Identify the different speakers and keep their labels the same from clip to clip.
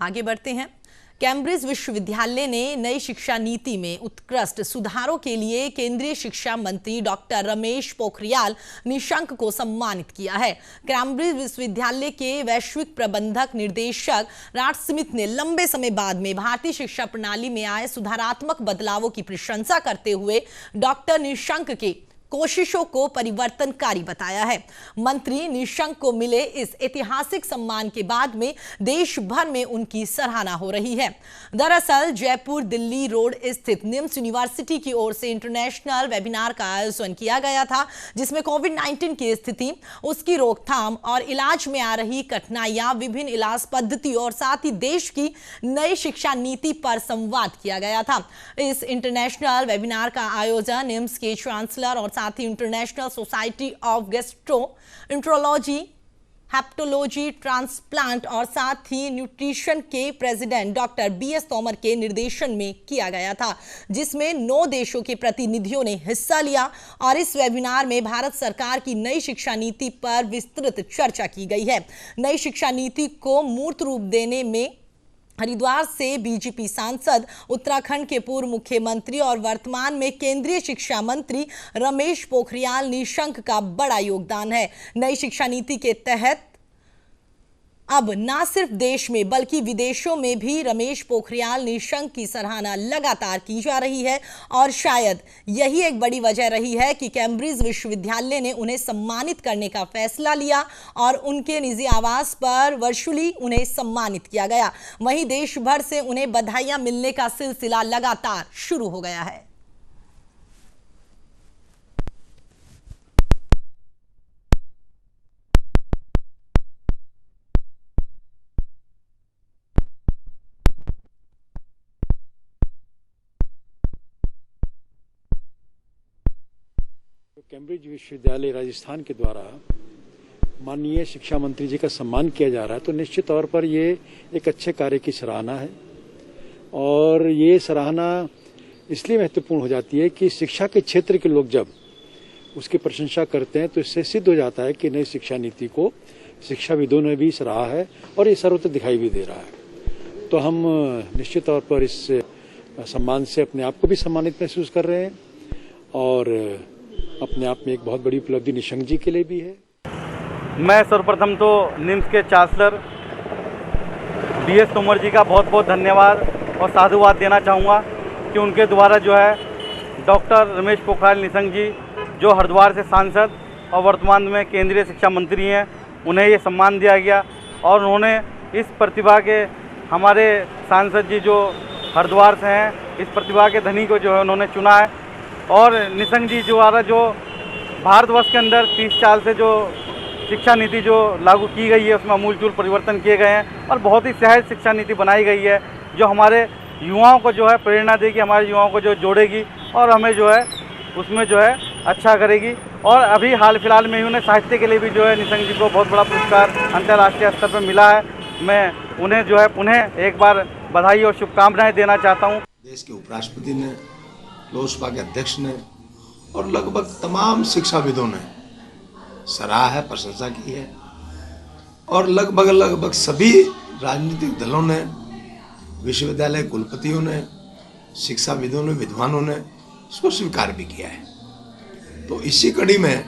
Speaker 1: आगे बढ़ते हैं। कैम्ब्रिज विश्वविद्यालय ने नई शिक्षा नीति में उत्कृष्ट सुधारों के लिए केंद्रीय शिक्षा मंत्री डॉक्टर रमेश पोखरियाल निशंक को सम्मानित किया है। कैम्ब्रिज विश्वविद्यालय के वैश्विक प्रबंधक निर्देशक राज स्मिथ ने लंबे समय बाद में भारतीय शिक्षा प्रणाली में आए सुधारात्मक बदलावों की प्रशंसा करते हुए डॉक्टर निशंक के कोशिशों को परिवर्तनकारी बताया है। मंत्री निशंक को मिले इस ऐतिहासिक सम्मान के बाद में देश भर में उनकी सराहना हो रही है। दरअसल जयपुर दिल्ली रोड स्थित निम्स यूनिवर्सिटी की ओर से इंटरनेशनल वेबिनार का आयोजन किया गया था, जिसमें कोविड-19 की स्थिति, उसकी रोकथाम और इलाज में आ रही कठिनाइयां, विभिन्न इलाज पद्धति और साथ ही देश की नई शिक्षा नीति पर संवाद किया गया था। इस इंटरनेशनल वेबिनार का आयोजन निम्स के चांसलर और साथ ही international society of gastroenterology, hepatology, transplant और साथ ही न्यूट्रिशन के प्रेसिडेंट डॉक्टर बीएस तोमर के निर्देशन में किया गया था, जिसमें 9 देशों के प्रतिनिधियों ने हिस्सा लिया और इस वेबिनार में भारत सरकार की नई शिक्षा नीति पर विस्तृत चर्चा की गई है। नई शिक्षा नीति को मूर्त रूप देने में हरिद्वार से बीजेपी सांसद, उत्तराखंड के पूर्व मुख्यमंत्री और वर्तमान में केंद्रीय शिक्षा मंत्री रमेश पोखरियाल निशंक का बड़ा योगदान है। नई शिक्षा नीति के तहत अब न सिर्फ देश में बल्कि विदेशों में भी रमेश पोखरियाल निशंक की सराहना लगातार की जा रही है और शायद यही एक बड़ी वजह रही है कि कैम्ब्रिज विश्वविद्यालय ने उन्हें सम्मानित करने का फैसला लिया और उनके निजी आवास पर वर्चुअली उन्हें सम्मानित किया गया। वहीं देश भर से उन्हें बधाइयां मिलने का सिलसिला लगातार शुरू हो गया है।
Speaker 2: कैम्ब्रिज विश्वविद्यालय राजस्थान के द्वारा माननीय शिक्षा मंत्री जी का सम्मान किया जा रहा है, तो निश्चित तौर पर ये एक अच्छे कार्य की सराहना है। और ये सराहना इसलिए महत्वपूर्ण हो जाती है कि शिक्षा के क्षेत्र के लोग जब उसकी प्रशंसा करते हैं तो इससे सिद्ध हो जाता है कि नई शिक्षा नीति को शिक्षाविदों ने भी सराहा है और ये सर्वत्र दिखाई भी दे रहा है। तो हम निश्चित तौर पर इस सम्मान से अपने आप को भी सम्मानित महसूस कर रहे हैं और अपने आप में एक बहुत बड़ी उपलब्धि निशंक जी के लिए भी है।
Speaker 3: मैं सर्वप्रथम तो निम्स के चांसलर बीएस तोमर जी का बहुत बहुत धन्यवाद और साधुवाद देना चाहूँगा कि उनके द्वारा जो है डॉक्टर रमेश पोखरियाल निशंक जी, जो हरिद्वार से सांसद और वर्तमान में केंद्रीय शिक्षा मंत्री हैं, उन्हें ये सम्मान दिया गया और उन्होंने इस प्रतिभा के, हमारे सांसद जी जो हरिद्वार से हैं, इस प्रतिभा के धनी को जो है उन्होंने चुना है। और निशंक जी द्वारा जो भारतवर्ष के अंदर 30 साल से जो शिक्षा नीति जो लागू की गई है उसमें आमूलचूल परिवर्तन किए गए हैं और बहुत ही सहज शिक्षा नीति बनाई गई है, जो हमारे युवाओं को जो है प्रेरणा देगी, हमारे युवाओं को जो जोड़ेगी और हमें जो है उसमें जो है अच्छा करेगी। और अभी हाल फिलहाल में ही उन्हें साहित्य के लिए भी जो है निशंक जी को बहुत बड़ा पुरस्कार अंतर्राष्ट्रीय स्तर पर मिला है। मैं उन्हें जो है पुनः एक बार बधाई और शुभकामनाएँ देना चाहता हूँ।
Speaker 4: देश के उपराष्ट्रपति ने, लोकसभा के अध्यक्ष ने और लगभग तमाम शिक्षाविदों ने सराहा है, प्रशंसा की है और लगभग सभी राजनीतिक दलों ने, विश्वविद्यालय कुलपतियों ने, शिक्षाविदों ने, विद्वानों ने इसको स्वीकार भी किया है। तो इसी कड़ी में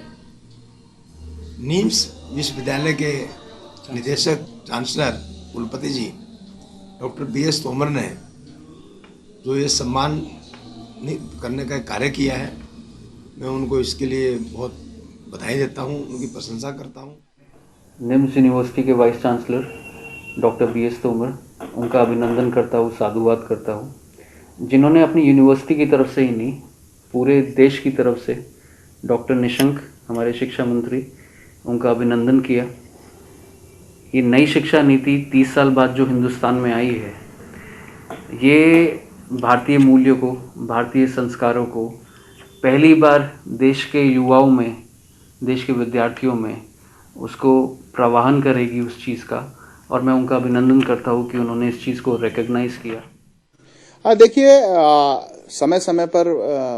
Speaker 4: निम्स विश्वविद्यालय के निदेशक, चांसलर, कुलपति जी डॉक्टर बीएस तोमर ने जो ये सम्मान करने का कार्य किया है, मैं उनको इसके लिए बहुत बधाई देता हूँ, उनकी प्रशंसा करता हूँ।
Speaker 5: निम्स यूनिवर्सिटी के vice chancellor doctor BS Tomar, उनका अभिनंदन करता हूँ, साधुवाद करता हूँ, जिन्होंने अपनी यूनिवर्सिटी की तरफ से ही नहीं, पूरे देश की तरफ से डॉक्टर निशंक, हमारे शिक्षा मंत्री, उनका अभिनंदन किया। ये नई शिक्षा नीति 30 साल बाद जो हिंदुस्तान में आई है, ये भारतीय मूल्यों को, भारतीय संस्कारों को पहली बार देश के युवाओं में, देश के विद्यार्थियों में उसको प्रवाहन करेगी उस चीज़ का। और मैं उनका अभिनंदन करता हूँ कि उन्होंने इस चीज़ को रिकॉग्नाइज़ किया।
Speaker 6: देखिए, समय समय पर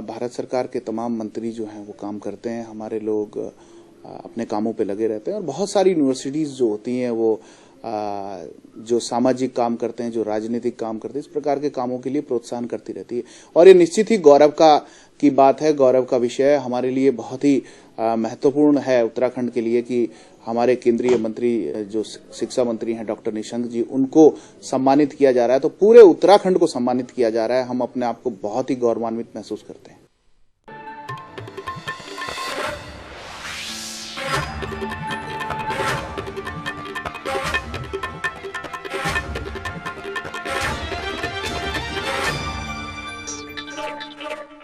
Speaker 6: भारत सरकार के तमाम मंत्री जो हैं वो काम करते हैं, हमारे लोग अपने कामों पे लगे रहते हैं और बहुत सारी यूनिवर्सिटीज़ जो होती हैं वो जो सामाजिक काम करते हैं, जो राजनीतिक काम करते हैं, इस प्रकार के कामों के लिए प्रोत्साहन करती रहती है। और ये निश्चित ही गौरव की बात है, गौरव का विषय है। हमारे लिए बहुत ही महत्वपूर्ण है उत्तराखंड के लिए कि हमारे केंद्रीय मंत्री जो शिक्षा मंत्री हैं डॉक्टर निशंक जी, उनको सम्मानित किया जा रहा है। तो पूरे उत्तराखंड को सम्मानित किया जा रहा है। हम अपने आप को बहुत ही गौरवान्वित महसूस करते हैं।